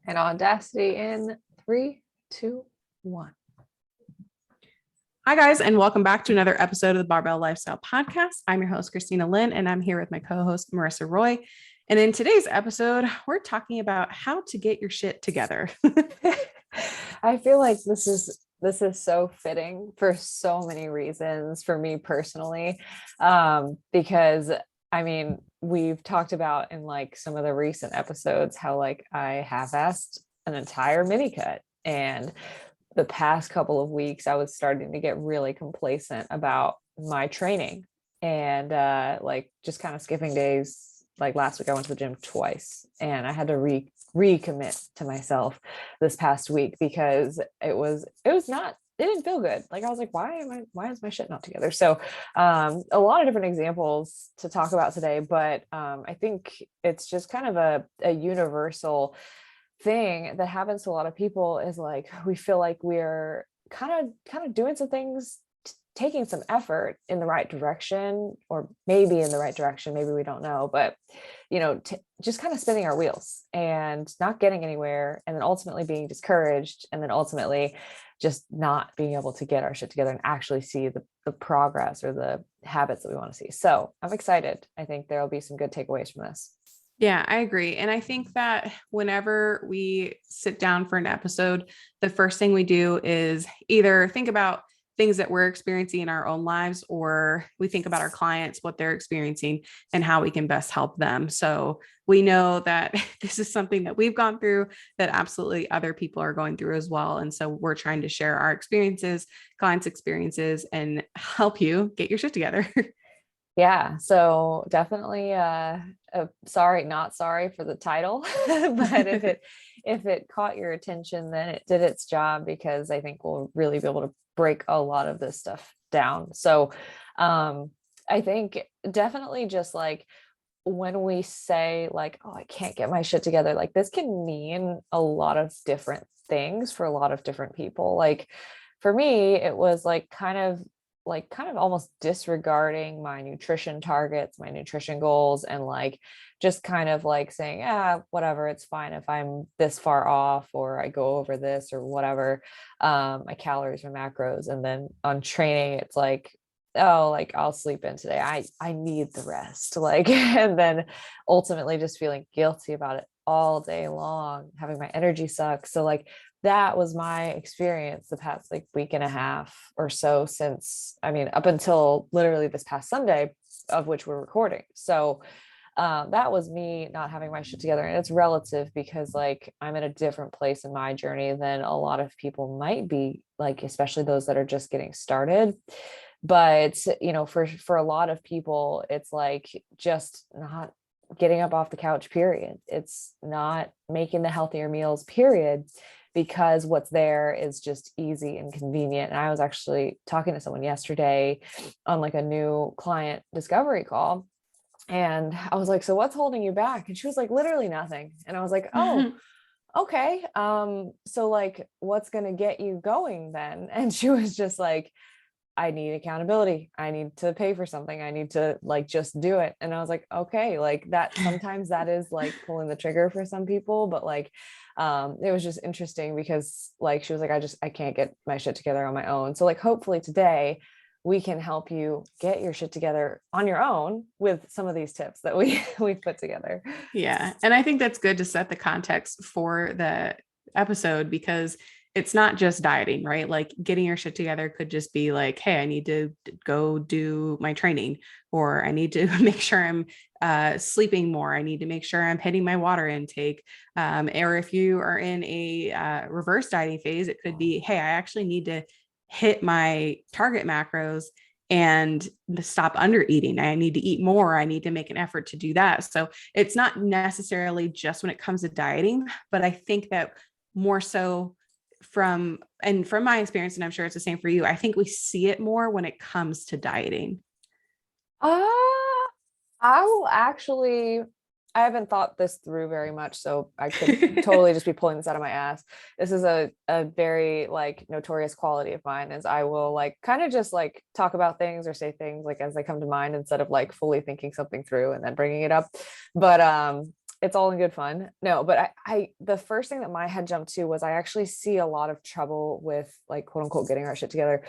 And Audacity in 3, 2, 1. Hi, guys, and welcome back to another episode of the Barbell Lifestyle Podcast. I'm your host, Christina Lynn, and I'm here with my co-host, Marissa Roy. And in today's episode, we're talking about how to get your shit together. I feel like this is so fitting for so many reasons for me personally. Because I mean, we've talked about in like some of the recent episodes how like I half-assed an entire mini cut, and the past couple of weeks I was starting to get really complacent about my training and like just kind of skipping days. Like last week I went to the gym twice and I had to recommit to myself this past week because it didn't feel good. Like I was like, why is my shit not together? So a lot of different examples to talk about today, but I think it's just kind of a universal thing that happens to a lot of people is like we feel like we're kind of doing some things, taking some effort in the right direction, or maybe in the right direction, maybe we don't know, but just kind of spinning our wheels and not getting anywhere, and then ultimately being discouraged, and then ultimately just not being able to get our shit together and actually see the progress or the habits that we want to see. So I'm excited. I think there'll be some good takeaways from this. Yeah, I agree. And I think that whenever we sit down for an episode, the first thing we do is either think about things that we're experiencing in our own lives, or we think about our clients, what they're experiencing, and how we can best help them. So we know that this is something that we've gone through, that absolutely other people are going through as well. And so we're trying to share our experiences, clients' experiences, and help you get your shit together. Yeah, so definitely sorry, not sorry for the title, but if it caught your attention, then it did its job, because I think we'll really be able to break a lot of this stuff down. So I think definitely just like when we say like, oh, I can't get my shit together, like this can mean a lot of different things for a lot of different people. Like for me, it was like kind of almost disregarding my nutrition targets, my nutrition goals, and like just kind of like saying, whatever, it's fine if I'm this far off or I go over this or whatever, my calories or macros. And then on training, it's like, oh, like I'll sleep in today. I need the rest. Like, and then ultimately just feeling guilty about it all day long, having my energy suck. So like that was my experience the past like week and a half or so, since I mean up until literally this past Sunday, of which we're recording. So that was me not having my shit together, and it's relative because like I'm in a different place in my journey than a lot of people might be, like especially those that are just getting started. But for a lot of people, it's like just not getting up off the couch, period. It's not making the healthier meals, period, because what's there is just easy and convenient. And I was actually talking to someone yesterday on like a new client discovery call, and I was like, so what's holding you back? And she was like, literally nothing. And I was like, oh, okay. So like what's going to get you going then? And she was just like, I need accountability. I need to pay for something. I need to like just do it. And I was like, okay, like that sometimes that is like pulling the trigger for some people, but like it was just interesting because like she was like, I can't get my shit together on my own. So like hopefully today we can help you get your shit together on your own with some of these tips that we put together. Yeah. And I think that's good to set the context for the episode, because it's not just dieting, right? Like getting your shit together could just be like, hey, I need to go do my training, or I need to make sure I'm sleeping more. I need to make sure I'm hitting my water intake. Or if you are in a reverse dieting phase, it could be, hey, I actually need to hit my target macros and stop under eating. I need to eat more. I need to make an effort to do that. So it's not necessarily just when it comes to dieting, but I think that more so from my experience, and I'm sure it's the same for you, I think we see it more when it comes to dieting. Uh, I will actually, I haven't thought this through very much, so I could totally just be pulling this out of my ass. This is a very like notorious quality of mine, is I will like kind of just like talk about things or say things like as they come to mind, instead of like fully thinking something through and then bringing it up. But it's all in good fun. No, but the first thing that my head jumped to was I actually see a lot of trouble with like quote unquote getting our shit together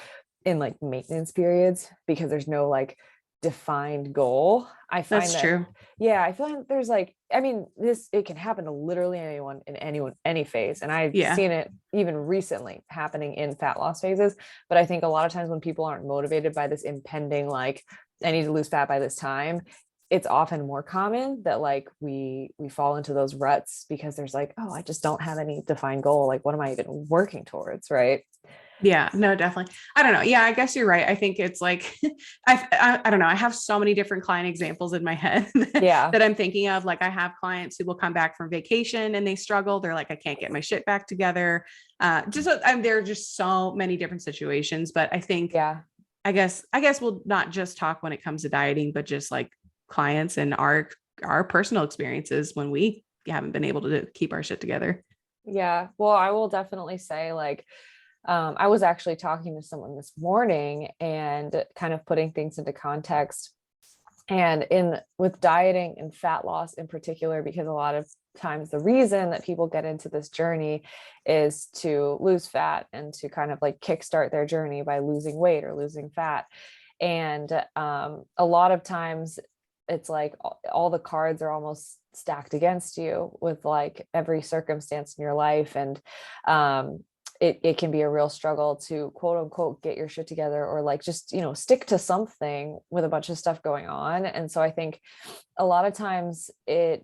in like maintenance periods because there's no like defined goal. I find That's that, true. yeah, I feel like there's like, I mean, it can happen to literally anyone in any phase. And I've Yeah. seen it even recently happening in fat loss phases. But I think a lot of times when people aren't motivated by this impending, like, I need to lose fat by this time, it's often more common that like we fall into those ruts because there's like, oh, I just don't have any defined goal. Like, what am I even working towards? Right. Yeah, no, definitely. I don't know. Yeah, I guess you're right. I think it's like, I don't know. I have so many different client examples in my head Yeah. that I'm thinking of. Like I have clients who will come back from vacation and they struggle. They're like, I can't get my shit back together. There are just so many different situations, but I think, Yeah. I guess we'll not just talk when it comes to dieting, but just like clients and our personal experiences when we haven't been able to keep our shit together. Yeah. Well, I will definitely say like, I was actually talking to someone this morning and kind of putting things into context. And in with dieting and fat loss in particular, because a lot of times the reason that people get into this journey is to lose fat and to kind of like kickstart their journey by losing weight or losing fat. And a lot of times it's like all the cards are almost stacked against you with like every circumstance in your life. And it can be a real struggle to quote unquote get your shit together or like just, you know, stick to something with a bunch of stuff going on. And so I think a lot of times it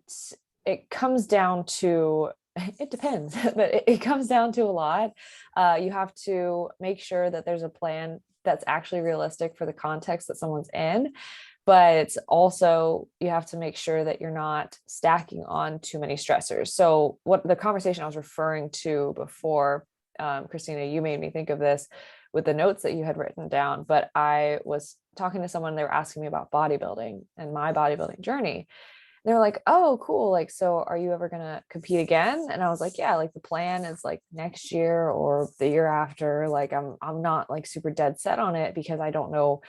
comes down to, it depends, but it comes down to a lot. You have to make sure that there's a plan that's actually realistic for the context that someone's in. But also you have to make sure that you're not stacking on too many stressors. So what the conversation I was referring to before, Christina, you made me think of this with the notes that you had written down, but I was talking to someone, they were asking me about bodybuilding and my bodybuilding journey. They were like, oh, cool. Like, so are you ever going to compete again? And I was like, yeah, like the plan is like next year or the year after. Like, I'm not like super dead set on it because I don't know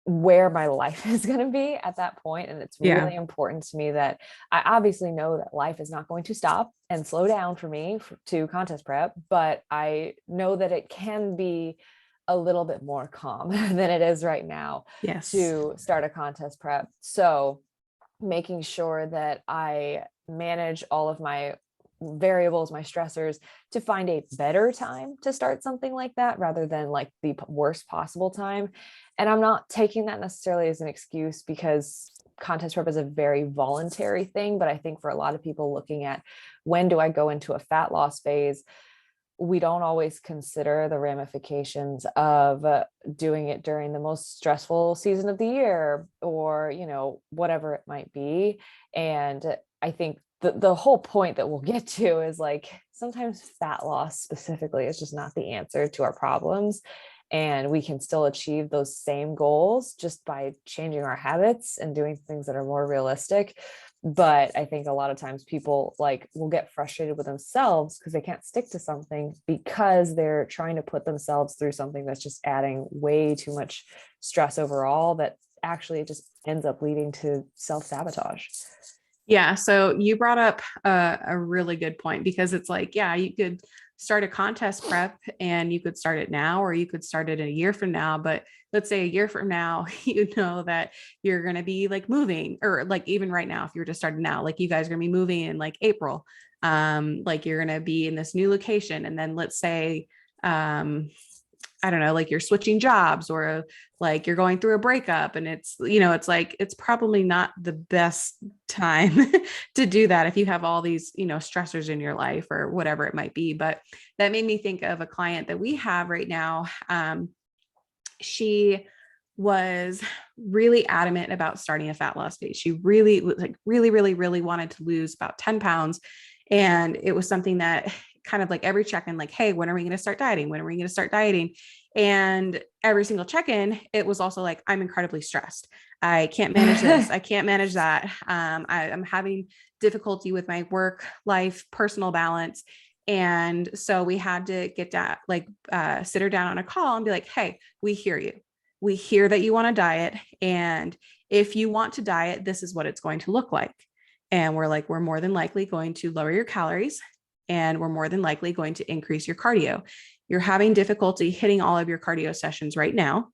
where my life is going to be at that point. And it's Yeah. really important to me that I obviously know that life is not going to stop and slow down for me to contest prep, but I know that it can be a little bit more calm than it is right now Yes. to start a contest prep. So making sure that I manage all of my variables, my stressors, to find a better time to start something like that rather than like the worst possible time. And I'm not taking that necessarily as an excuse because contest prep is a very voluntary thing. But I think for a lot of people looking at when do I go into a fat loss phase, we don't always consider the ramifications of doing it during the most stressful season of the year or, you know, whatever it might be. And I think the whole point that we'll get to is like sometimes fat loss specifically is just not the answer to our problems. And we can still achieve those same goals just by changing our habits and doing things that are more realistic. But I think a lot of times people like will get frustrated with themselves because they can't stick to something because they're trying to put themselves through something that's just adding way too much stress overall that actually it just ends up leading to self-sabotage. Yeah. So you brought up a really good point because it's like, yeah, you could start a contest prep and you could start it now, or you could start it a year from now. But let's say a year from now, you know that you're going to be like moving, or like even right now, if you were to start it now, like you guys are going to be moving in like April, like you're going to be in this new location. And then let's say, I don't know, like you're switching jobs or like you're going through a breakup and it's, you know, it's like, it's probably not the best time to do that if you have all these, you know, stressors in your life or whatever it might be. But that made me think of a client that we have right now. She was really adamant about starting a fat loss phase. She really really wanted to lose about 10 pounds. And it was something that kind of like every check-in, like, hey, when are we going to start dieting? When are we going to start dieting? And every single check-in, it was also like, I'm incredibly stressed. I can't manage this. I can't manage that. I'm having difficulty with my work life, personal balance. And so we had to get that, like, sit her down on a call and be like, hey, we hear you. We hear that you want to diet. And if you want to diet, this is what it's going to look like. And we're like, we're more than likely going to lower your calories, and we're more than likely going to increase your cardio. You're having difficulty hitting all of your cardio sessions right now.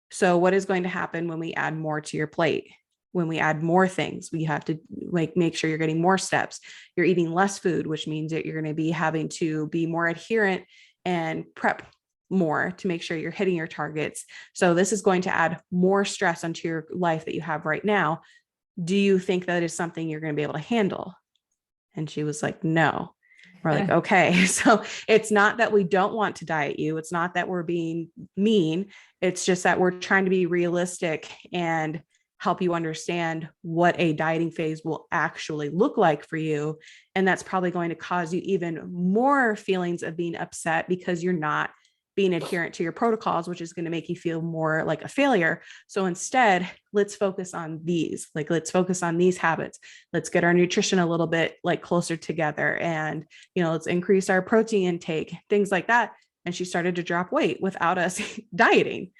So what is going to happen when we add more to your plate? When we add more things, we have to like make sure you're getting more steps. You're eating less food, which means that you're going to be having to be more adherent and prep more to make sure you're hitting your targets. So this is going to add more stress onto your life that you have right now. Do you think that is something you're going to be able to handle? And she was like, no. We're like, okay. So it's not that we don't want to diet you. It's not that we're being mean. It's just that we're trying to be realistic and help you understand what a dieting phase will actually look like for you. And that's probably going to cause you even more feelings of being upset because you're not being adherent to your protocols, which is going to make you feel more like a failure. So instead, let's focus on these, like, let's focus on these habits. Let's get our nutrition a little bit like closer together, and, let's increase our protein intake, things like that. And she started to drop weight without us dieting,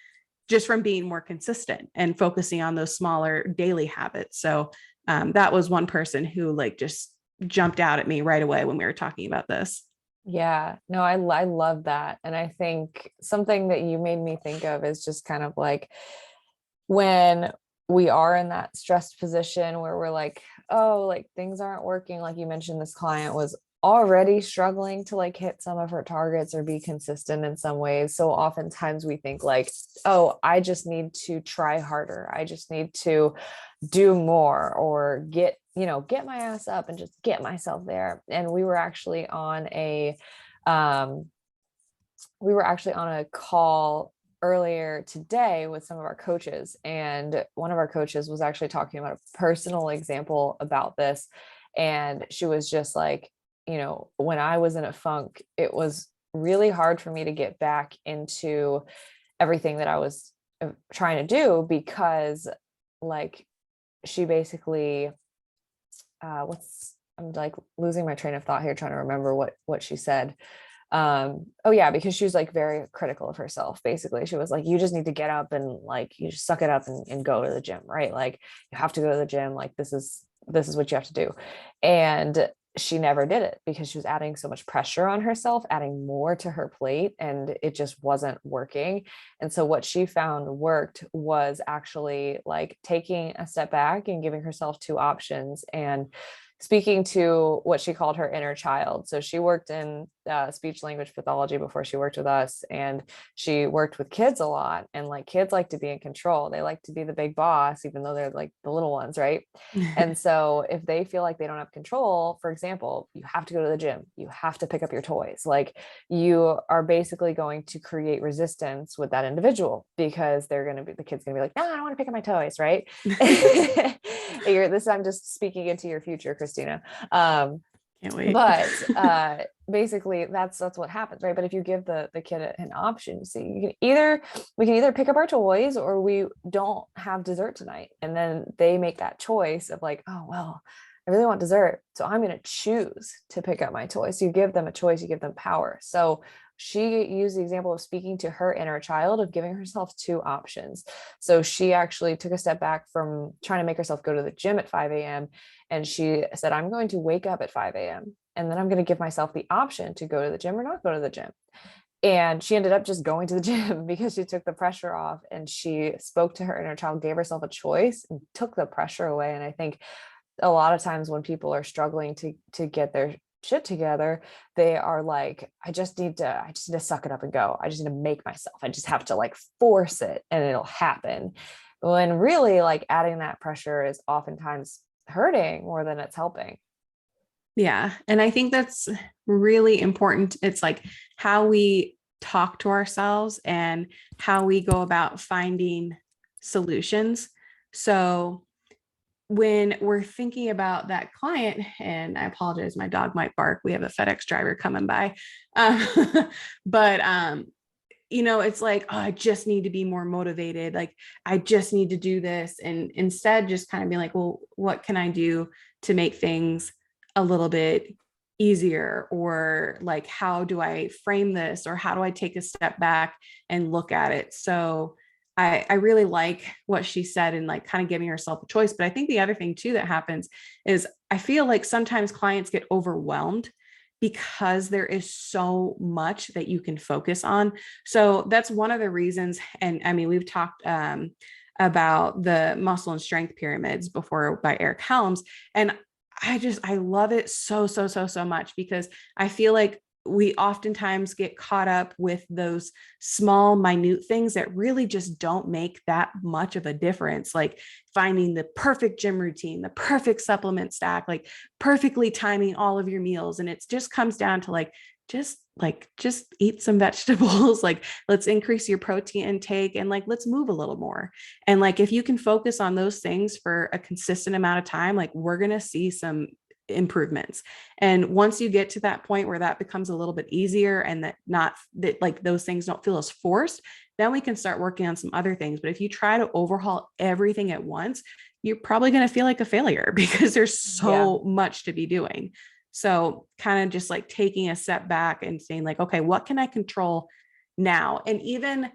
just from being more consistent and focusing on those smaller daily habits. So that was one person who like just jumped out at me right away when we were talking about this. Yeah, no, I love that. And I think something that you made me think of is just kind of like when we are in that stressed position where we're like, oh, like things aren't working. Like you mentioned, this client was already struggling to like hit some of her targets or be consistent in some ways. So oftentimes we think like, oh, I just need to try harder. I just need to do more or get my ass up and just get myself there. And um, we were actually on a call earlier today with some of our coaches, and one of our coaches was actually talking about a personal example about this. And she was just like, when I was in a funk, it was really hard for me to get back into everything that I was trying to do, because like she basically I'm like losing my train of thought here trying to remember what she said. Oh yeah, because she was like very critical of herself. Basically, she was like, you just need to get up and like you just suck it up and go to the gym, right? Like you have to go to the gym, like this is what you have to do. And she never did it because she was adding so much pressure on herself, adding more to her plate, and it just wasn't working. And so what she found worked was actually like taking a step back and giving herself two options and speaking to what she called her inner child. So she worked in speech language pathology before she worked with us, and she worked with kids a lot. And like kids like to be in control. They like to be the big boss, even though they're like the little ones, right? And so if they feel like they don't have control, for example, you have to go to the gym, you have to pick up your toys. Like you are basically going to create resistance with that individual because the kid's going to be like, no, I don't want to pick up my toys, right? I'm just speaking into your future, Christina. Can't wait. But basically that's what happens, right? But if you give the kid an option, so we can either pick up our toys or we don't have dessert tonight. And then they make that choice of like, oh, well, I really want dessert, so I'm going to choose to pick up my toys. So you give them a choice, you give them power. So she used the example of speaking to her inner child, of giving herself two options. So she actually took a step back from trying to make herself go to the gym at 5 a.m. And she said, I'm going to wake up at 5 a.m. and then I'm going to give myself the option to go to the gym or not go to the gym. And she ended up just going to the gym because she took the pressure off and she spoke to her inner child, gave herself a choice and took the pressure away. And I think a lot of times when people are struggling to get their shit together, they are like, I just need to suck it up and go. I just need to make myself, I just have to like force it and it'll happen. When really like adding that pressure is oftentimes hurting more than it's helping. Yeah. And I think that's really important. It's like how we talk to ourselves and how we go about finding solutions. So when we're thinking about that client, and I apologize, my dog might bark. We have a FedEx driver coming by. But it's like, oh, I just need to be more motivated. Like, I just need to do this. And instead just kind of being like, well, what can I do to make things a little bit easier? Or like, how do I frame this? Or how do I take a step back and look at it? So I really like what she said and like kind of giving herself a choice. But I think the other thing too that happens is I feel like sometimes clients get overwhelmed because there is so much that you can focus on. So that's one of the reasons. And I mean, we've talked about the muscle and strength pyramids before by Eric Helms. And I love it so much because I feel like we oftentimes get caught up with those small, minute things that really just don't make that much of a difference. Like finding the perfect gym routine, the perfect supplement stack, like perfectly timing all of your meals. And it just comes down to just eat some vegetables, like let's increase your protein intake and like let's move a little more. And like if you can focus on those things for a consistent amount of time, like we're going to see some improvements. And once you get to that point where that becomes a little bit easier and that not that like those things don't feel as forced, then we can start working on some other things. But if you try to overhaul everything at once, you're probably going to feel like a failure because there's so much to be doing. So kind of just like taking a step back and saying like, okay, what can I control now? And even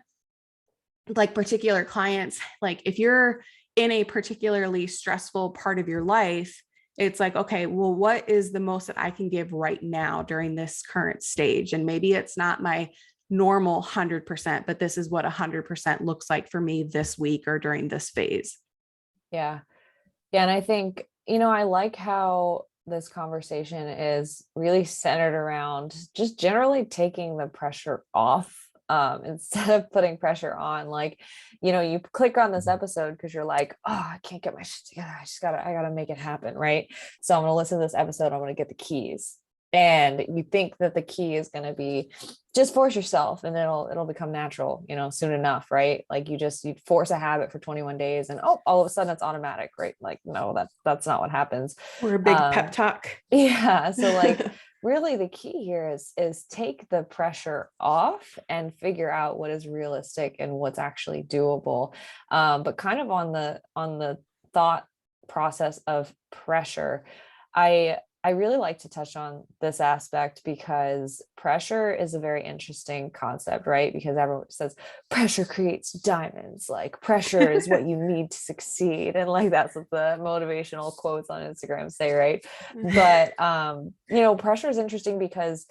like particular clients, like if you're in a particularly stressful part of your life, it's like, okay, well, what is the most that I can give right now during this current stage? And maybe it's not my normal 100%, but this is what 100% looks like for me this week or during this phase. Yeah. Yeah. And I think, I like how this conversation is really centered around just generally taking the pressure off, instead of putting pressure on. Like, you click on this episode because you're like, oh, I can't get my shit together. I gotta make it happen. Right. So I'm going to listen to this episode. I'm going to get the keys. And you think that the key is going to be just force yourself and it'll become natural, soon enough. Right. Like you force a habit for 21 days and all of a sudden it's automatic. Right. Like, no, that's not what happens. Or a big pep talk. Yeah. So like really the key here is take the pressure off and figure out what is realistic and what's actually doable. But kind of on the thought process of pressure, I really like to touch on this aspect because pressure is a very interesting concept, right? Because everyone says pressure creates diamonds, like pressure is what you need to succeed. And like that's what the motivational quotes on Instagram say, right? But pressure is interesting because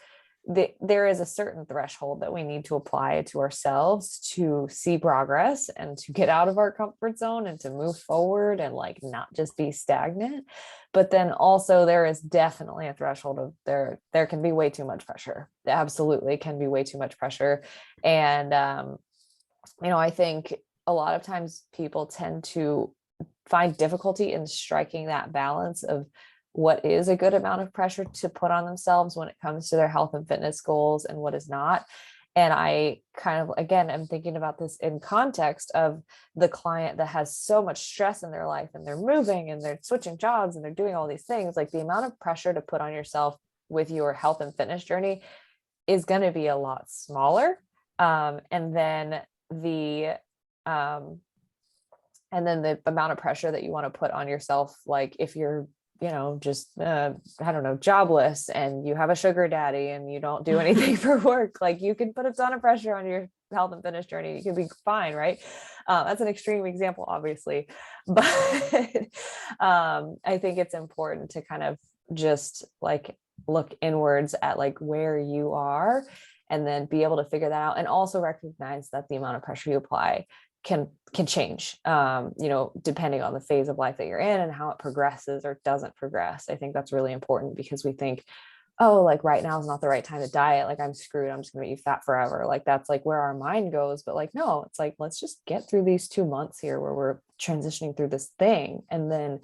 there is a certain threshold that we need to apply to ourselves to see progress and to get out of our comfort zone and to move forward and like not just be stagnant. But then also there is definitely a threshold of there can be way too much pressure. There absolutely can be way too much pressure. And I think a lot of times people tend to find difficulty in striking that balance of what is a good amount of pressure to put on themselves when it comes to their health and fitness goals and what is not. And I kind of, again, I'm thinking about this in context of the client that has so much stress in their life and they're moving and they're switching jobs and they're doing all these things. Like the amount of pressure to put on yourself with your health and fitness journey is going to be a lot smaller. And then the amount of pressure that you want to put on yourself, like if you're just I don't know, jobless and you have a sugar daddy and you don't do anything for work, like you can put a ton of pressure on your health and fitness journey. You can be fine, right? That's an extreme example, obviously, but I think it's important to kind of just like look inwards at like where you are and then be able to figure that out, and also recognize that the amount of pressure you apply can change, depending on the phase of life that you're in and how it progresses or doesn't progress. I think that's really important because we think, oh, like right now is not the right time to diet. Like I'm screwed. I'm just going to eat fat forever. Like that's like where our mind goes. But like, no, it's like, let's just get through these 2 months here where we're transitioning through this thing. And then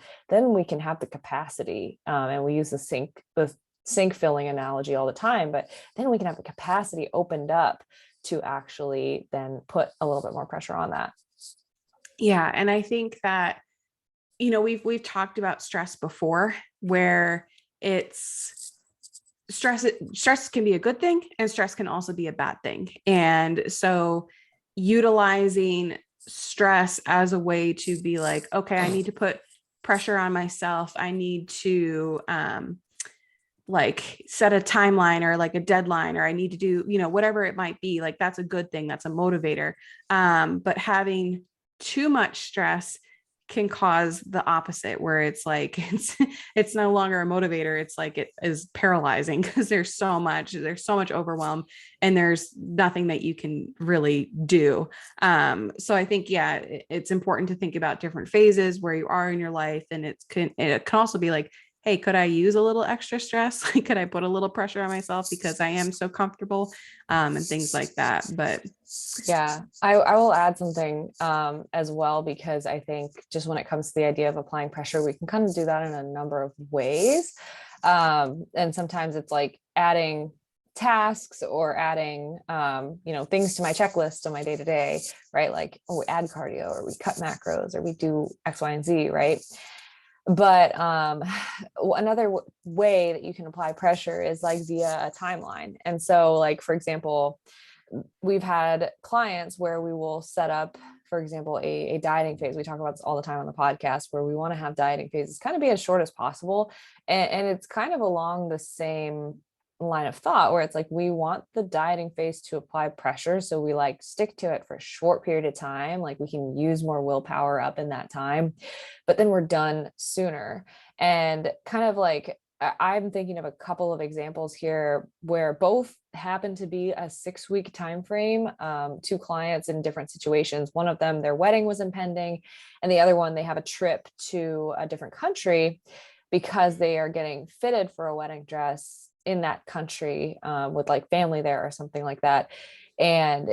we can have the capacity. And we use the sink filling analogy all the time, but then we can have the capacity opened up to actually then put a little bit more pressure on that. Yeah. And I think that, we've talked about stress before, where it's stress can be a good thing and stress can also be a bad thing. And so utilizing stress as a way to be like, okay, I need to put pressure on myself. I need to, like set a timeline or like a deadline, or I need to do, whatever it might be, like that's a good thing. That's a motivator. But having too much stress can cause the opposite, where it's like it's no longer a motivator. It's like it is paralyzing because there's so much overwhelm, and there's nothing that you can really do. So I think, yeah, it's important to think about different phases where you are in your life, and it can also be like, hey, could I use a little extra stress? Like, could I put a little pressure on myself because I am so comfortable, and things like that. But Yeah, I will add something as well, because I think just when it comes to the idea of applying pressure, we can kind of do that in a number of ways. And sometimes it's like adding tasks or adding, things to my checklist on my day to day, right? Like, oh, we add cardio, or we cut macros, or we do X, Y, and Z, right? But another way that you can apply pressure is like via a timeline. And so, like, for example, we've had clients where we will set up, for example, a dieting phase. We talk about this all the time on the podcast, where we want to have dieting phases kind of be as short as possible. And it's kind of along the same line of thought, where it's like, we want the dieting phase to apply pressure. So we like stick to it for a short period of time. Like, we can use more willpower up in that time, but then we're done sooner. And kind of like, I'm thinking of a couple of examples here where both happen to be a 6-week time frame, two clients in different situations. One of them, their wedding was impending, and the other one, they have a trip to a different country because they are getting fitted for a wedding dress in that country, with like family there or something like that. And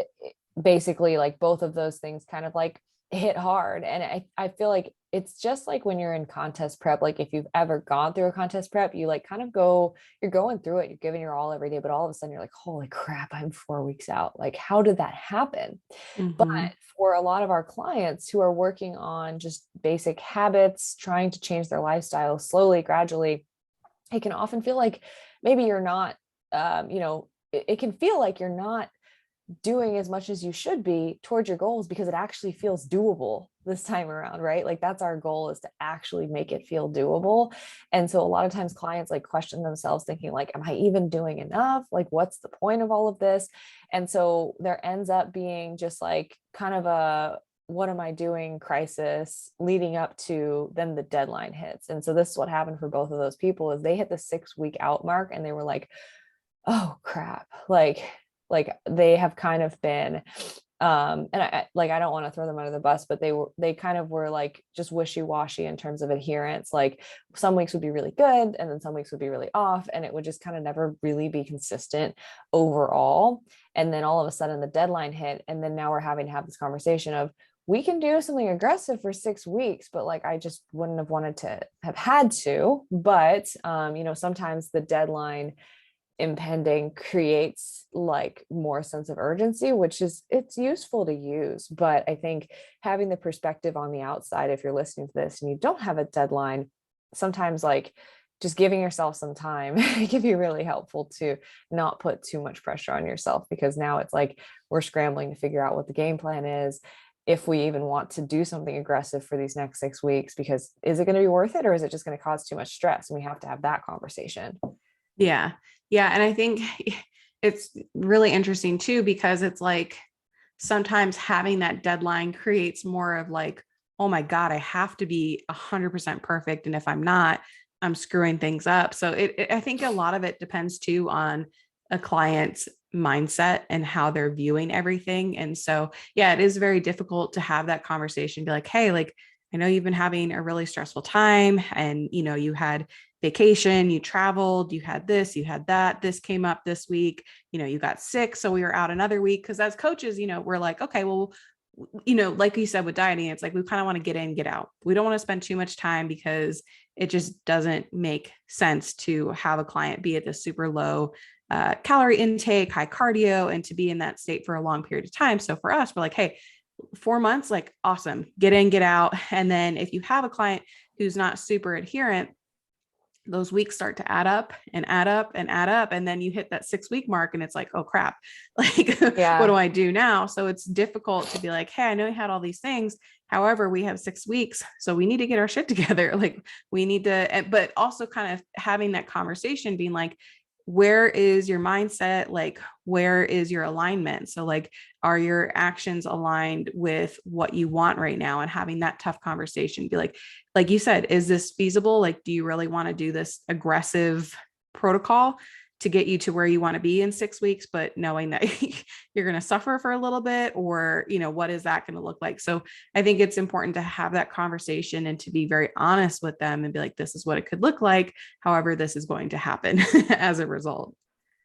basically, like, both of those things kind of like hit hard. And I feel like it's just like when you're in contest prep, like if you've ever gone through a contest prep, you like kind of you're going through it, you're giving your all every day, but all of a sudden you're like, holy crap, I'm 4 weeks out. Like, how did that happen? But mm-hmm. for a lot of our clients who are working on just basic habits, trying to change their lifestyle slowly, gradually, it can often feel like maybe you're not, it can feel like you're not doing as much as you should be towards your goals, because it actually feels doable this time around, right? Like, that's our goal, is to actually make it feel doable. And so a lot of times clients like question themselves, thinking like, am I even doing enough? Like, what's the point of all of this? And so there ends up being just like kind of a, what am I doing crisis leading up to then the deadline hits. And so this is what happened for both of those people, is they hit the 6-week out mark and they were like, oh crap, like they have kind of been, and I don't want to throw them under the bus, but they kind of were like just wishy-washy in terms of adherence. Like, some weeks would be really good, and then some weeks would be really off, and it would just kind of never really be consistent overall. And then all of a sudden the deadline hit, and then now we're having to have this conversation of, we can do something aggressive for 6 weeks, but like, I just wouldn't have wanted to have had to. But sometimes the deadline impending creates like more sense of urgency, which is, it's useful to use. But I think having the perspective on the outside, if you're listening to this and you don't have a deadline, sometimes like just giving yourself some time it can be really helpful to not put too much pressure on yourself, because now it's like we're scrambling to figure out what the game plan is, if we even want to do something aggressive for these next 6 weeks, because is it going to be worth it, or is it just going to cause too much stress? And we have to have that conversation. Yeah. Yeah. And I think it's really interesting too, because it's like sometimes having that deadline creates more of like, oh my God, I have to be 100% perfect. And if I'm not, I'm screwing things up. So I think a lot of it depends too on a client's mindset and how they're viewing everything. And so, yeah, it is very difficult to have that conversation, be like, hey, like, I know you've been having a really stressful time, and, you had vacation, you traveled, you had this, you had that, this came up this week, you got sick, so we were out another week. Because as coaches, we're like, okay, well, like you said with dieting, it's like we kind of want to get in, get out. We don't want to spend too much time, because it just doesn't make sense to have a client be at this super low calorie intake, high cardio, and to be in that state for a long period of time. So for us, we're like, hey, 4 months, like, awesome, get in, get out. And then if you have a client who's not super adherent, those weeks start to add up and add up and add up. And then you hit that 6-week mark and it's like, oh crap, like, Yeah. what do I do now? So it's difficult to be like, hey, I know you had all these things. However, we have 6 weeks, so we need to get our shit together. Like, we need to, but also kind of having that conversation, being like, where is your mindset? Like, where is your alignment? So like, are your actions aligned with what you want right now? And having that tough conversation, be like you said, is this feasible? Like, do you really want to do this aggressive protocol to get you to where you want to be in 6 weeks, but knowing that you're going to suffer for a little bit, or, what is that going to look like? So I think it's important to have that conversation and to be very honest with them and be like, this is what it could look like. However, this is going to happen as a result.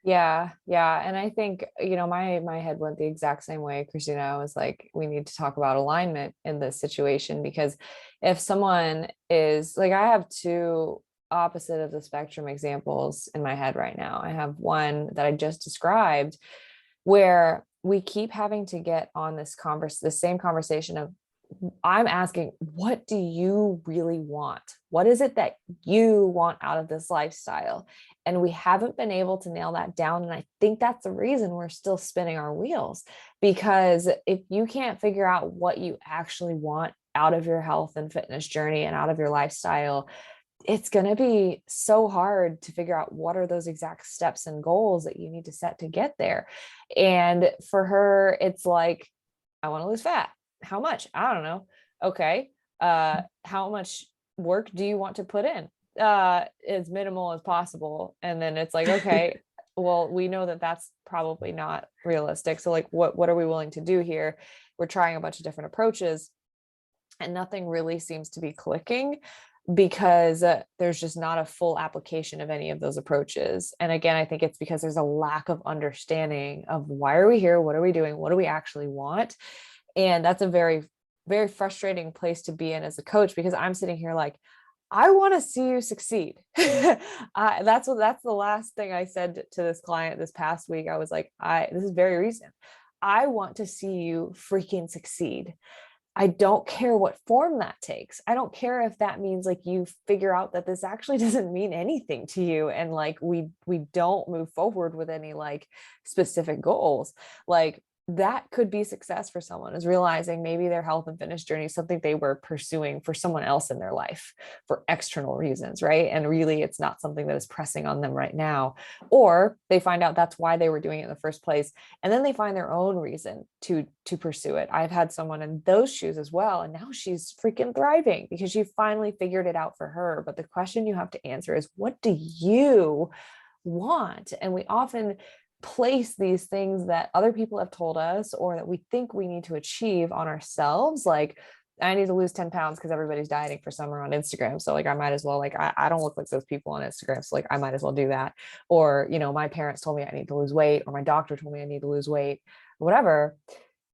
Yeah, yeah. And I think, my head went the exact same way, Christina. I was like, we need to talk about alignment in this situation, because if someone is like, I have two opposite of the spectrum examples in my head right now. I have one that I just described where we keep having to get on the same conversation of, I'm asking, what do you really want? What is it that you want out of this lifestyle? And we haven't been able to nail that down. And I think that's the reason we're still spinning our wheels, because if you can't figure out what you actually want out of your health and fitness journey and out of your lifestyle, it's going to be so hard to figure out what are those exact steps and goals that you need to set to get there. And for her, it's like, I want to lose fat. How much? I don't know. Okay. How much work do you want to put in? As minimal as possible. And then it's like, okay, well, we know that that's probably not realistic. So like, what are we willing to do here? We're trying a bunch of different approaches and nothing really seems to be clicking, because there's just not a full application of any of those approaches. And again, I think it's because there's a lack of understanding of why are we here? What are we doing? What do we actually want? And that's a very, very frustrating place to be in as a coach, because I'm sitting here like, I want to see you succeed. That's the last thing I said to this client this past week. I was like, this is very recent. I want to see you freaking succeed. I don't care what form that takes. I don't care if that means like you figure out that this actually doesn't mean anything to you. And like, we don't move forward with any like specific goals. Like, that could be success for someone, is realizing maybe their health and fitness journey is something they were pursuing for someone else in their life for external reasons, right? And really it's not something that is pressing on them right now. Or they find out that's why they were doing it in the first place, and then they find their own reason to pursue it. I've had someone in those shoes as well, and now she's freaking thriving because she finally figured it out for her. But the question you have to answer is, what do you want? And we often place these things that other people have told us or that we think we need to achieve on ourselves. Like, I need to lose 10 pounds because everybody's dieting for summer on Instagram. So like, I might as well, like, I don't look like those people on Instagram. So like, I might as well do that. Or, my parents told me I need to lose weight, or my doctor told me I need to lose weight, or whatever.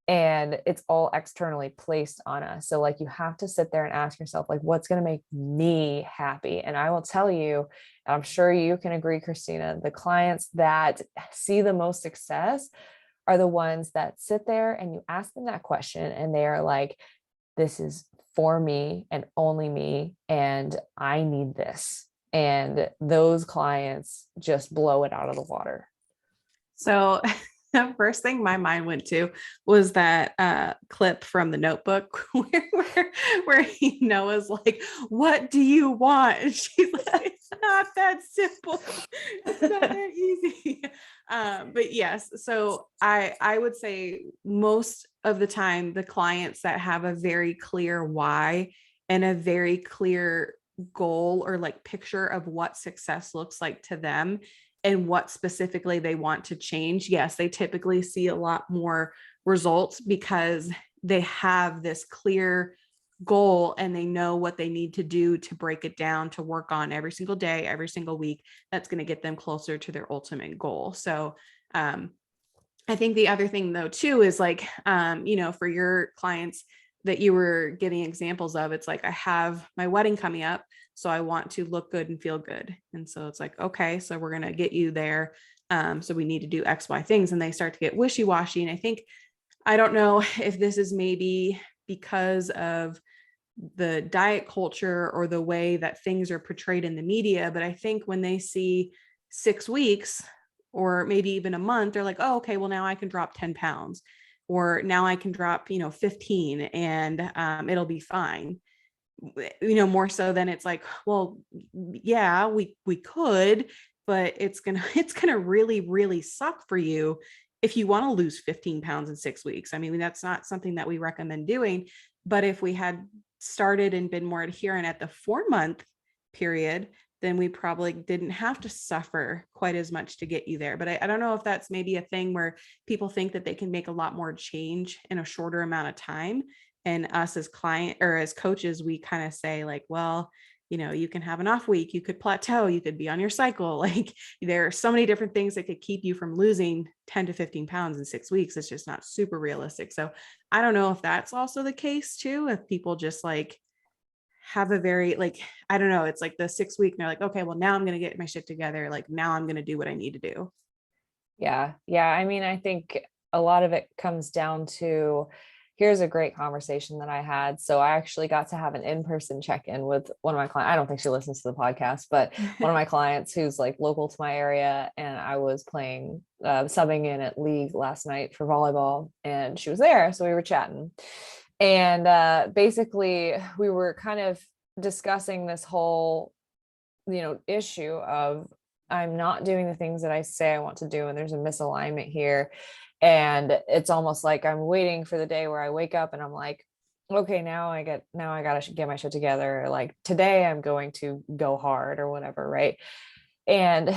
And it's all externally placed on us. So like, you have to sit there and ask yourself, like, what's going to make me happy? And I will tell you, and I'm sure you can agree, Christina, the clients that see the most success are the ones that sit there and you ask them that question and they are like, this is for me and only me, and I need this. And those clients just blow it out of the water. So the first thing my mind went to was that clip from The Notebook where Noah's like, "What do you want?" And she's like, "It's not that simple. It's not that easy." But yes, so I would say most of the time the clients that have a very clear why and a very clear goal or like picture of what success looks like to them and what specifically they want to change, yes, they typically see a lot more results because they have this clear goal and they know what they need to do to break it down, to work on every single day, every single week. That's going to get them closer to their ultimate goal. So I think the other thing though, too, is like, for your clients that you were giving examples of, it's like, I have my wedding coming up, so I want to look good and feel good. And so it's like, okay, so we're going to get you there. So we need to do X, Y things. And they start to get wishy-washy. And I don't know if this is maybe because of the diet culture or the way that things are portrayed in the media, but I think when they see 6 weeks or maybe even a month, they're like, oh, okay, well, now I can drop 10 pounds. Or now I can drop, 15 and it'll be fine. More so than it's like, well, yeah, we could, but it's going to, it's going to really, really suck for you if you want to lose 15 pounds in 6 weeks. I mean, that's not something that we recommend doing, but if we had started and been more adherent at the 4-month period, then we probably didn't have to suffer quite as much to get you there. But I don't know if that's maybe a thing where people think that they can make a lot more change in a shorter amount of time. And us as client or as coaches, we kind of say like, well, you can have an off week, you could plateau, you could be on your cycle. Like there are so many different things that could keep you from losing 10 to 15 pounds in 6 weeks. It's just not super realistic. So I don't know if that's also the case too, if people just like have a very like, I don't know, it's like the 6 week and they're like, okay, well now I'm going to get my shit together. Like now I'm going to do what I need to do. Yeah. Yeah. I mean, I think a lot of it comes down to, here's a great conversation that I had. So I actually got to have an in-person check-in with one of my clients. I don't think she listens to the podcast, but one of my clients who's like local to my area. And I was playing, subbing in at league last night for volleyball, and she was there. So we were chatting. And basically we were kind of discussing this whole, issue of I'm not doing the things that I say I want to do, and there's a misalignment here. And it's almost like I'm waiting for the day where I wake up and I'm like, okay, now I gotta get my shit together. Like today I'm going to go hard or whatever, right? And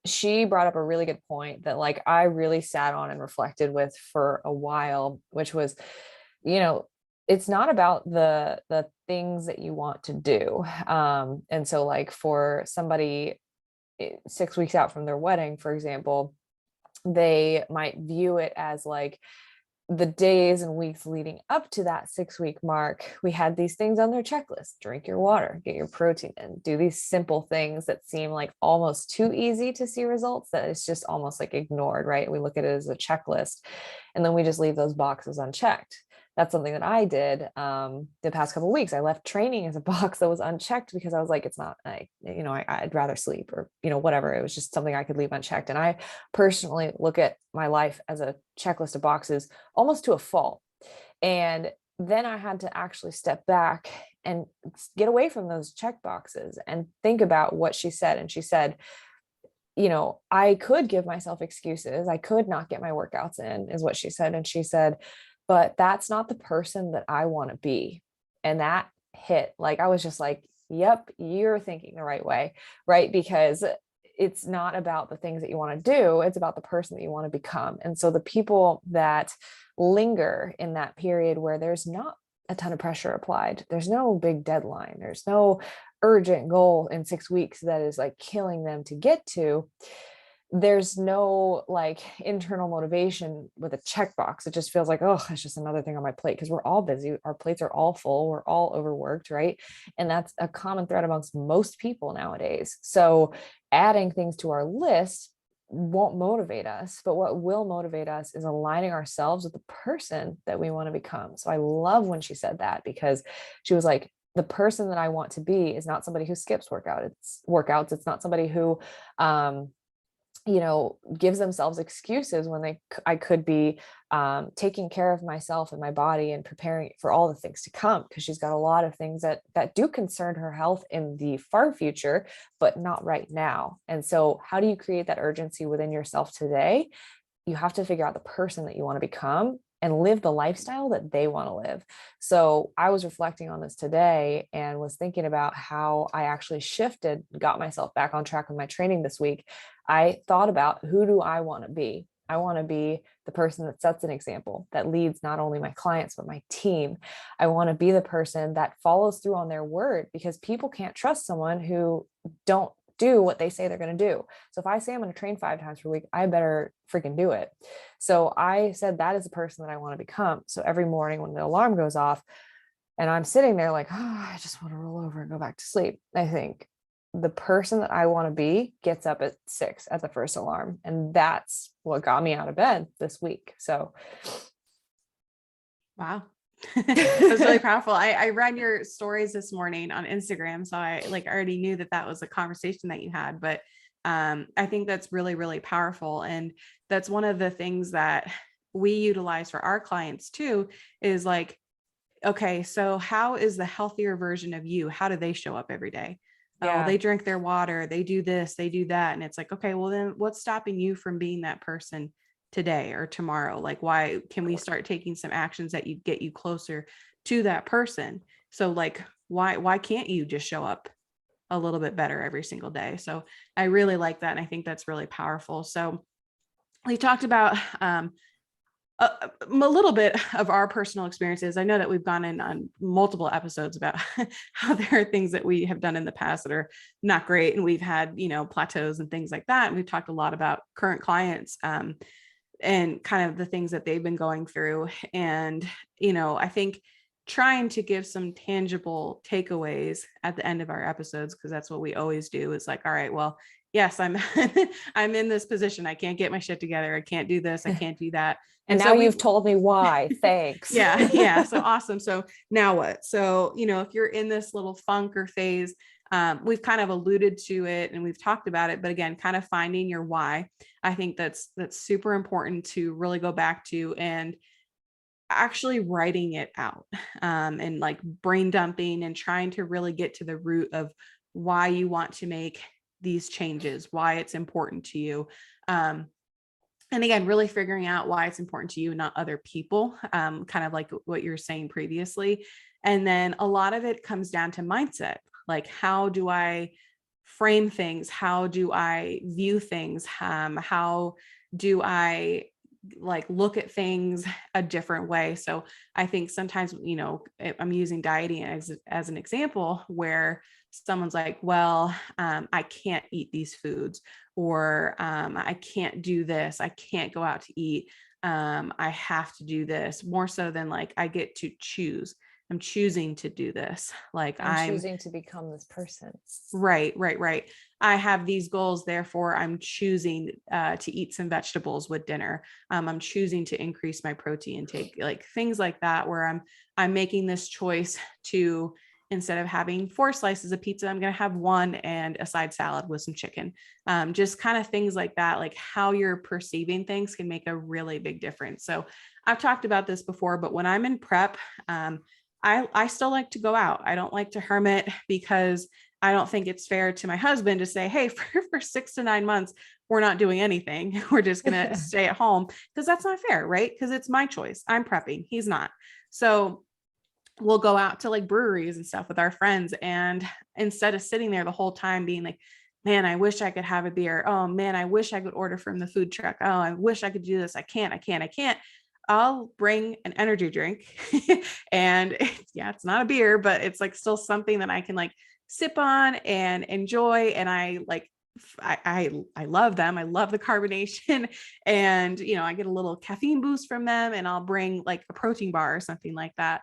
she brought up a really good point that like I really sat on and reflected with for a while, which was, you know, it's not about the things that you want to do. And so like for somebody 6 weeks out from their wedding, for example, they might view it as like the days and weeks leading up to that 6 week mark, we had these things on their checklist: drink your water, get your protein in, do these simple things that seem like almost too easy to see results, that it's just almost like ignored, right? We look at it as a checklist and then we just leave those boxes unchecked. That's something that I did the past couple of weeks. I left training as a box that was unchecked because I was like, it's not, I'd rather sleep or, whatever. It was just something I could leave unchecked. And I personally look at my life as a checklist of boxes almost to a fault. And then I had to actually step back and get away from those check boxes and think about what she said. And she said, I could give myself excuses. I could not get my workouts in, is what she said. And she said, but that's not the person that I want to be. And that hit, like, I was just like, yep, you're thinking the right way, right? Because it's not about the things that you want to do. It's about the person that you want to become. And so the people that linger in that period where there's not a ton of pressure applied, there's no big deadline, there's no urgent goal in 6 weeks that is like killing them to get to, there's no like internal motivation with a checkbox. It just feels like, oh, it's just another thing on my plate, because we're all busy. Our plates are all full. We're all overworked, right? And that's a common thread amongst most people nowadays. So adding things to our list won't motivate us, but what will motivate us is aligning ourselves with the person that we want to become. So I love when she said that, because she was like, the person that I want to be is not somebody who skips workouts. It's not somebody who, gives themselves excuses when I could be taking care of myself and my body and preparing for all the things to come, because she's got a lot of things that do concern her health in the far future, but not right now. And so how do you create that urgency within yourself today? You have to figure out the person that you want to become and live the lifestyle that they want to live. So I was reflecting on this today and was thinking about how I actually got myself back on track with my training this week. I thought about, who do I want to be? I want to be the person that sets an example, that leads not only my clients, but my team. I want to be the person that follows through on their word, because people can't trust someone who don't do what they say they're going to do. So if I say I'm going to train 5 times per week, I better freaking do it. So I said, that is the person that I want to become. So every morning when the alarm goes off and I'm sitting there like, oh, I just want to roll over and go back to sleep, I think the person that I want to be gets up at 6 at the first alarm. And that's what got me out of bed this week. So. Wow. It was really powerful. I read your stories this morning on Instagram, so I already knew that was a conversation that you had, but I think that's really, really powerful. And that's one of the things that we utilize for our clients too, is like, okay, so how is the healthier version of you? How do they show up every day? Oh, Yeah. they drink their water, they do this, they do that. And it's like, okay, well then what's stopping you from being that person today or tomorrow? Like, why can we start taking some actions that you get you closer to that person? So like, why can't you just show up a little bit better every single day? So I really like that. And I think that's really powerful. So we talked about a little bit of our personal experiences. I know that we've gone in on multiple episodes about how there are things that we have done in the past that are not great. And we've had, plateaus and things like that. And we've talked a lot about current clients and kind of the things that they've been going through. And, I think trying to give some tangible takeaways at the end of our episodes, because that's what we always do, is like, all right, well, yes, I'm I'm in this position. I can't get my shit together. I can't do this. I can't do that. And So now you've told me why. Thanks. yeah. So awesome. So now what? So, if you're in this little funk or phase, we've kind of alluded to it and we've talked about it, but again, kind of finding your why. I think that's super important to really go back to and actually writing it out, and like brain dumping and trying to really get to the root of why you want to make these changes, why it's important to you. And again, really figuring out why it's important to you, not other people, kind of like what you were saying previously. And then a lot of it comes down to mindset. Like, how do I frame things? How do I view things? How do I like look at things a different way? So I think sometimes, I'm using dieting as an example where someone's like, well, I can't eat these foods, or I can't do this. I can't go out to eat. I have to do this, more so than like, I get to choose. I'm choosing to do this. Like I'm choosing to become this person. Right. I have these goals, therefore I'm choosing to eat some vegetables with dinner. I'm choosing to increase my protein intake, like things like that, where I'm making this choice to, instead of having 4 slices of pizza, I'm going to have 1 and a side salad with some chicken. Just kind of things like that, like how you're perceiving things can make a really big difference. So I've talked about this before, but when I'm in prep, I still like to go out. I don't like to hermit, because I don't think it's fair to my husband to say, hey, for 6 to 9 months, we're not doing anything. We're just going to stay at home, because that's not fair, right? Because it's my choice. I'm prepping. He's not. So we'll go out to like breweries and stuff with our friends. And instead of sitting there the whole time being like, man, I wish I could have a beer. Oh man, I wish I could order from the food truck. Oh, I wish I could do this. I can't. I'll bring an energy drink and yeah, it's not a beer, but it's like still something that I can like sip on and enjoy. And I love them. I love the carbonation and, I get a little caffeine boost from them, and I'll bring like a protein bar or something like that.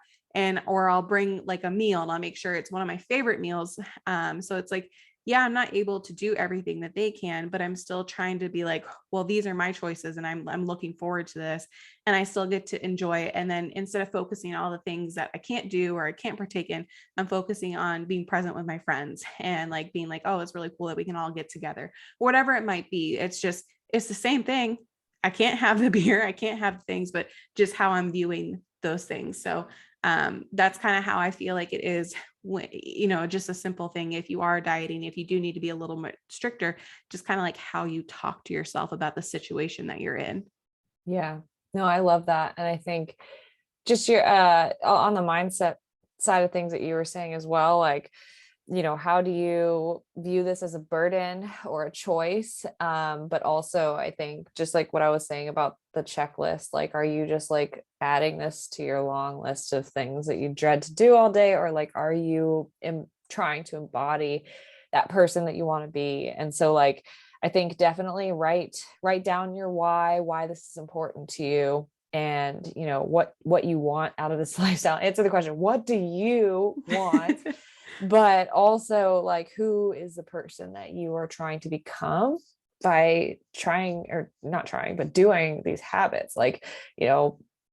Or I'll bring like a meal and I'll make sure it's one of my favorite meals. So it's like, yeah, I'm not able to do everything that they can, but I'm still trying to be like, well, these are my choices and I'm looking forward to this, and I still get to enjoy it. And then instead of focusing on all the things that I can't do or I can't partake in, I'm focusing on being present with my friends and like being like, oh, it's really cool that we can all get together, whatever it might be. It's the same thing. I can't have the beer, I can't have the things, but just how I'm viewing those things. So that's kind of how I feel like it is when, just a simple thing. If you are dieting, if you do need to be a little bit stricter, just kind of like how you talk to yourself about the situation that you're in. Yeah, no, I love that. And I think just your on the mindset side of things that you were saying as well, like, how do you view this as a burden or a choice? But also I think just like what I was saying about the checklist, like, are you just like adding this to your long list of things that you dread to do all day? Or like, are you trying to embody that person that you want to be? And so like, I think definitely write down your why this is important to you, and what you want out of this lifestyle. Answer the question, what do you want? But also like, who is the person that you are trying to become by trying, or not trying, but doing these habits? Like,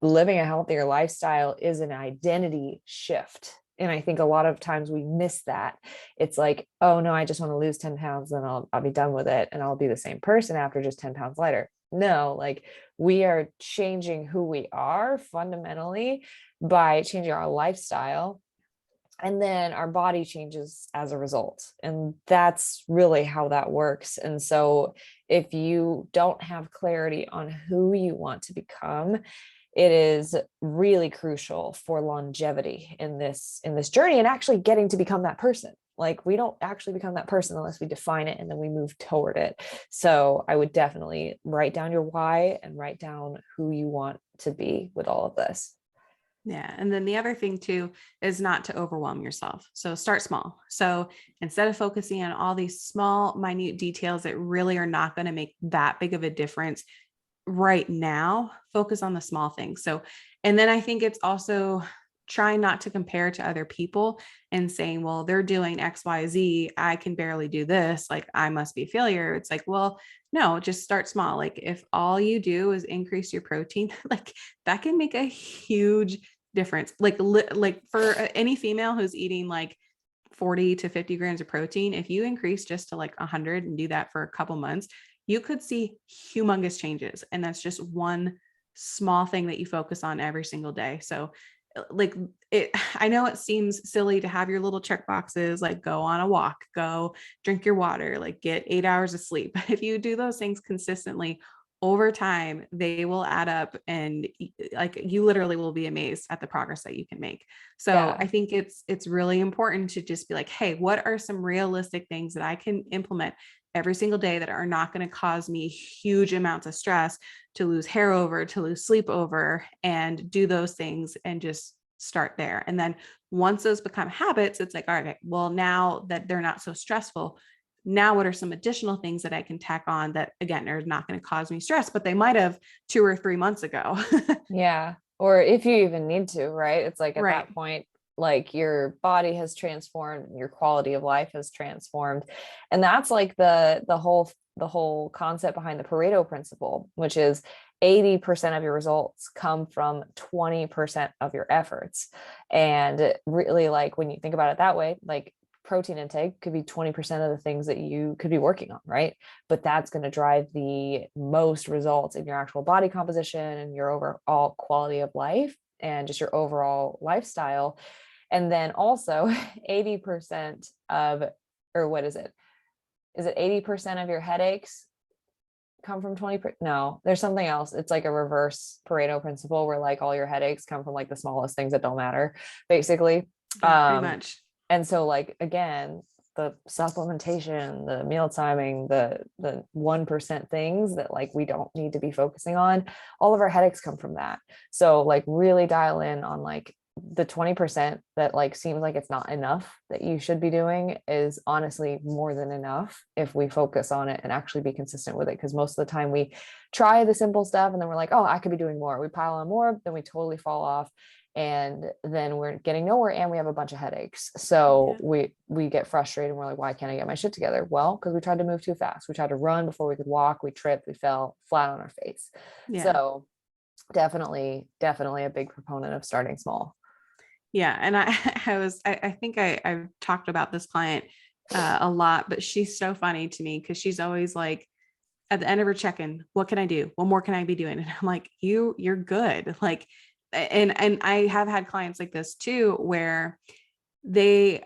living a healthier lifestyle is an identity shift. And I think a lot of times we miss that. It's like, oh no, I just want to lose 10 pounds and I'll be done with it. And I'll be the same person after just 10 pounds lighter. No, like, we are changing who we are fundamentally by changing our lifestyle. And then our body changes as a result. And that's really how that works. And so if you don't have clarity on who you want to become, it is really crucial for longevity in this journey and actually getting to become that person. Like, we don't actually become that person unless we define it and then we move toward it. So I would definitely write down your why and write down who you want to be with all of this. Yeah. And then the other thing too is not to overwhelm yourself. So start small. So instead of focusing on all these small, minute details that really are not going to make that big of a difference right now, focus on the small things. So, and then I think it's also trying not to compare to other people and saying, well, they're doing X, Y, Z. I can barely do this. Like, I must be a failure. It's like, well, no, just start small. Like, if all you do is increase your protein, like that can make a huge difference. Like for any female who's eating like 40 to 50 grams of protein, if you increase just to like 100 and do that for a couple months, you could see humongous changes. And that's just one small thing that you focus on every single day. So like I know it seems silly to have your little check boxes, like go on a walk, go drink your water, like get 8 hours of sleep. But if you do those things consistently over time, they will add up, and like you literally will be amazed at the progress that you can make. So Yeah. I think it's really important to just be like, hey, what are some realistic things that I can implement every single day that are not going to cause me huge amounts of stress, to lose hair over, to lose sleep over, and do those things and just start there. And then once those become habits, it's like, all right, well, now that they're not so stressful, now what are some additional things that I can tack on that, again, are not going to cause me stress, but they might have 2 or 3 months ago. Yeah. Or if you even need to, right? It's like at Right. that point, like your body has transformed, your quality of life has transformed. And that's like the whole concept behind the Pareto principle, which is 80% of your results come from 20% of your efforts. And really, like when you think about it that way, like protein intake could be 20% of the things that you could be working on, right? But that's going to drive the most results in your actual body composition and your overall quality of life and just your overall lifestyle. And then also 80% of, or what is it? Is it 80% of your headaches come from 20? No, there's something else. It's like a reverse Pareto principle where like all your headaches come from like the smallest things that don't matter, basically. Yeah, pretty much. And so like, again, the supplementation, the meal timing, the 1% things that like we don't need to be focusing on, all of our headaches come from that. So like really dial in on like the 20% that like seems like it's not enough that you should be doing is honestly more than enough if we focus on it and actually be consistent with it. Because most of the time we try the simple stuff and then we're like, oh, I could be doing more. We pile on more, then we totally fall off, and then we're getting nowhere and we have a bunch of headaches. So Yeah. we get frustrated and we're like, why can't I get my shit together? Well, because we tried to move too fast. We tried to run before we could walk. We tripped, we fell flat on our face. Yeah. So definitely a big proponent of starting small. Yeah. And I think I've talked about this client a lot, but she's so funny to me because she's always like, at the end of her check-in, what can I do? What more can I be doing? And I'm like, you're good. Like, and I have had clients like this too, where they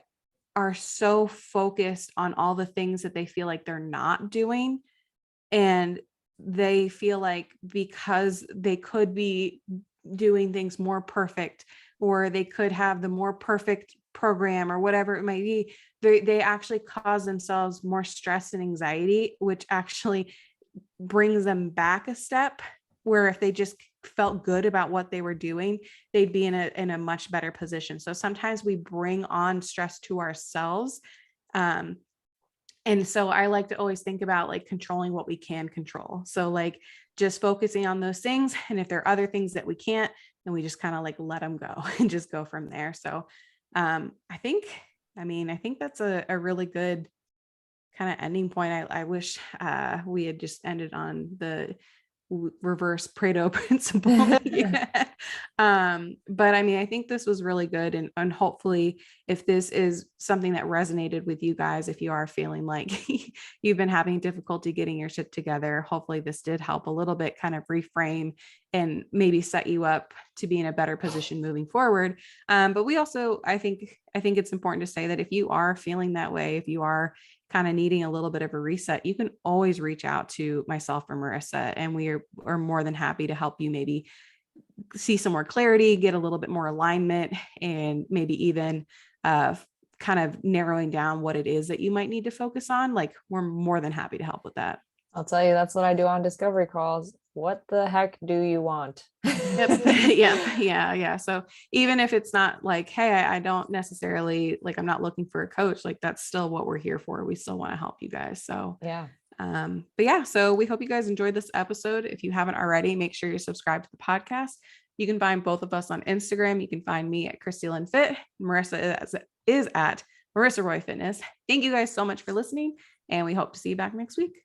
are so focused on all the things that they feel like they're not doing. And they feel like because they could be doing things more perfect, or they could have the more perfect program or whatever it might be, they actually cause themselves more stress and anxiety, which actually brings them back a step, where if they just felt good about what they were doing, they'd be in a much better position. So sometimes we bring on stress to ourselves. And so I like to always think about like controlling what we can control. So like just focusing on those things. And if there are other things that we can't, then we just kind of like let them go and just go from there. So I think, I think that's a really good kind of ending point. I wish we had just ended on the reverse Pareto principle yet. But I mean, I think this was really good. And hopefully if this is something that resonated with you guys, if you are feeling like you've been having difficulty getting your shit together, hopefully this did help a little bit kind of reframe and maybe set you up to be in a better position moving forward. But we also, I think it's important to say that if you are feeling that way, if you are kind of needing a little bit of a reset, you can always reach out to myself or Marissa, and we are more than happy to help you maybe see some more clarity, get a little bit more alignment, and maybe even kind of narrowing down what it is that you might need to focus on. Like, we're more than happy to help with that. I'll tell you, that's what I do on discovery calls. What the heck do you want? Yep. Yeah. So even if it's not like, hey, I don't necessarily like, I'm not looking for a coach, like that's still what we're here for. We still want to help you guys. So yeah. But yeah, so we hope you guys enjoyed this episode. If you haven't already, make sure you subscribe to the podcast. You can find both of us on Instagram. You can find me at Christina Fit. Marissa is at Marissa Roy Fitness. Thank you guys so much for listening, and we hope to see you back next week.